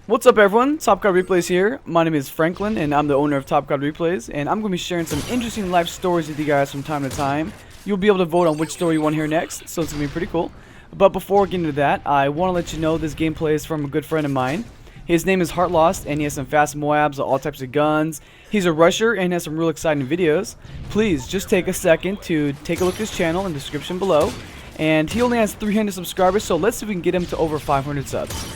What's up everyone, TopCoDReplays here. My name is Franklin and I'm the owner of TopCoDReplays, and I'm going to be sharing some interesting life stories with you guys from time to time. You'll be able to vote on which story you want to hear next, so it's going to be pretty cool. But before getting into that, I want to let you know this gameplay is from a good friend of mine. His name is Heartlost and he has some fast Moabs, all types of guns. He's a rusher and has some real exciting videos. Please just take a second to take a look at his channel in the description below. And he only has 300 subscribers, so let's see if we can get him to over 500 subs.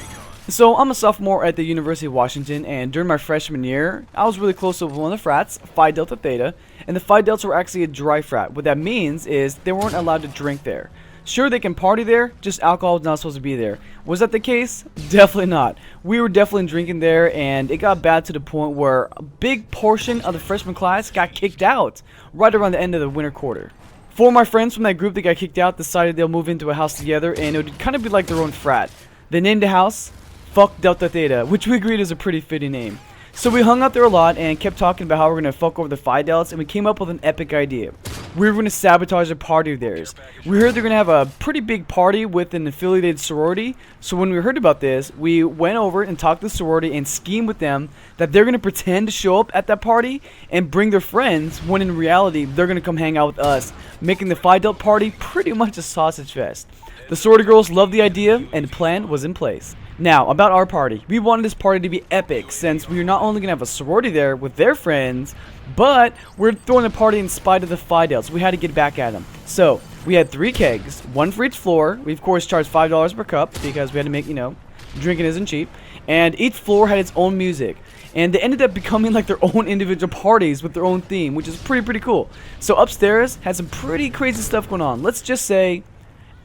So I'm a sophomore at the University of Washington, and during my freshman year, I was really close to one of the frats, Phi Delta Theta, and the Phi Deltas were actually a dry frat. What that means is they weren't allowed to drink there. Sure, they can party there, just alcohol is not supposed to be there. Was that the case? Definitely not. We were definitely drinking there, and it got bad to the point where a big portion of the freshman class got kicked out right around the end of the winter quarter. Four of my friends from that group that got kicked out decided they'll move into a house together, and it would kind of be like their own frat. They named the house Fuck Delta Theta, which we agreed is a pretty fitting name. So we hung out there a lot and kept talking about how we're going to fuck over the Phi Deltas, and we came up with an epic idea. We were going to sabotage a party of theirs. We heard they're going to have a pretty big party with an affiliated sorority, so when we heard about this, we went over and talked to the sorority and schemed with them that they're going to pretend to show up at that party and bring their friends, when in reality, they're going to come hang out with us, making the Phi Delta party pretty much a sausage fest. The sorority girls loved the idea, and the plan was in place. Now, about our party. We wanted this party to be epic, since we were not only going to have a sorority there with their friends, but we're throwing a party in spite of the Phi Deltas. We had to get back at them. So, we had 3 kegs, 1 for each floor. We, of course, charged $5 per cup, because we had to make, drinking isn't cheap. And each floor had its own music. And they ended up becoming like their own individual parties with their own theme, which is pretty cool. So, upstairs had some pretty crazy stuff going on. Let's just say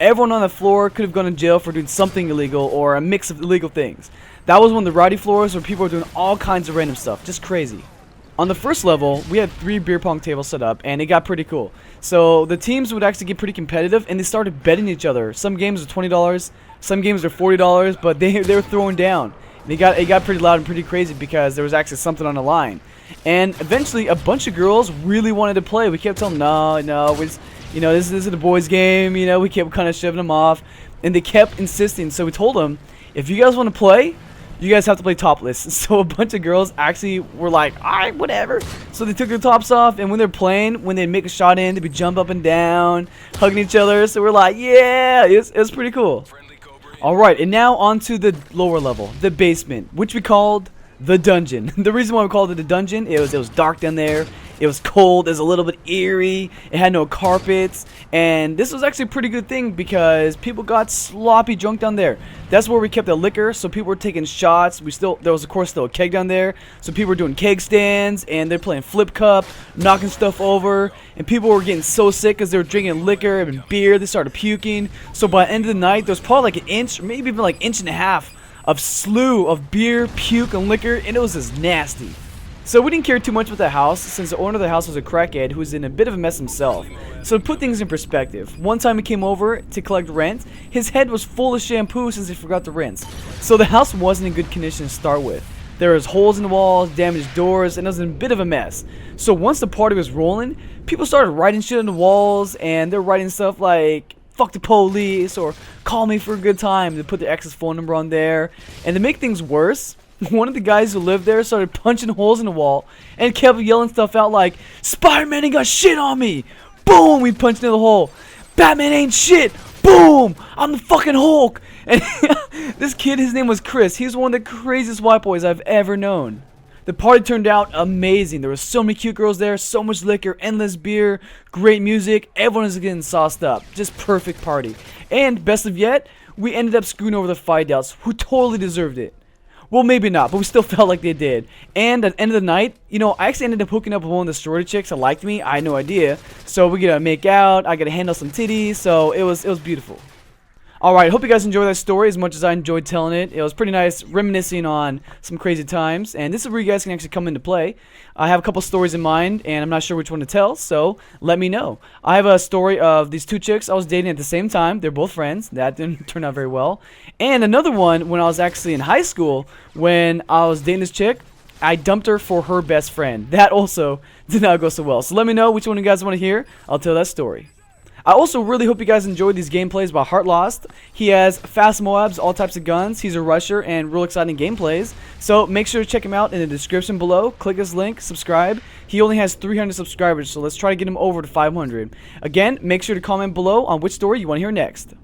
everyone on the floor could have gone to jail for doing something illegal or a mix of illegal things. That was one of the rowdy floors where people were doing all kinds of random stuff. Just crazy. On the first level, we had 3 beer pong tables set up, and it got pretty cool. So the teams would actually get pretty competitive, and they started betting each other. Some games were $20, some games were $40, but they were throwing down. And it got pretty loud and pretty crazy because there was actually something on the line. And eventually, a bunch of girls really wanted to play. We kept telling them, no, this is a boys' game. We kept kind of shoving them off, and they kept insisting. So we told them, if you guys want to play, you guys have to play topless. So a bunch of girls actually were like, alright, whatever. So they took their tops off, and when they're playing, when they'd make a shot in, they'd be jump up and down, hugging each other. So we're like, yeah, it was pretty cool. Alright, and now on to the lower level, the basement, which we called the dungeon. The reason why we called it the dungeon, it was dark down there. It was cold. It was a little bit eerie. It had no carpets, and this was actually a pretty good thing because people got sloppy drunk down there. That's where we kept the liquor, so people were taking shots. There was of course still a keg down there, so people were doing keg stands and they're playing flip cup, knocking stuff over, and people were getting so sick because they were drinking liquor and beer. They started puking. So by the end of the night, there was probably like an inch, or maybe even like an inch and a half of slew of beer, puke, and liquor, and it was just nasty. So we didn't care too much about the house, since the owner of the house was a crackhead who was in a bit of a mess himself. So to put things in perspective, one time he came over to collect rent, his head was full of shampoo since he forgot to rinse. So the house wasn't in good condition to start with. There was holes in the walls, damaged doors, and it was in a bit of a mess. So once the party was rolling, people started writing shit on the walls, and they're writing stuff like, fuck the police, or call me for a good time. They put their ex's phone number on there. And to make things worse, one of the guys who lived there started punching holes in the wall and kept yelling stuff out like, Spider-Man ain't got shit on me! Boom! We punched into the hole. Batman ain't shit! Boom! I'm the fucking Hulk! And this kid, his name was Chris. He was one of the craziest white boys I've ever known. The party turned out amazing. There were so many cute girls there, so much liquor, endless beer, great music. Everyone was getting sauced up. Just perfect party. And best of yet, we ended up screwing over the Phi Deltas, who totally deserved it. Well, maybe not, but we still felt like they did. And at the end of the night, I actually ended up hooking up with one of the sorority chicks that liked me. I had no idea. So we get to make out. I got to handle some titties. So it was beautiful. Alright, hope you guys enjoyed that story as much as I enjoyed telling it. It was pretty nice reminiscing on some crazy times, and this is where you guys can actually come into play. I have a couple stories in mind, and I'm not sure which one to tell, so let me know. I have a story of these 2 chicks I was dating at the same time. They're both friends. That didn't turn out very well. And another one when I was actually in high school, when I was dating this chick, I dumped her for her best friend. That also did not go so well. So let me know which one you guys want to hear. I'll tell that story. I also really hope you guys enjoyed these gameplays by Heart Lost. He has fast Moabs, all types of guns. He's a rusher and real exciting gameplays. So make sure to check him out in the description below. Click his link, subscribe. He only has 300 subscribers, so let's try to get him over to 500. Again, make sure to comment below on which story you want to hear next.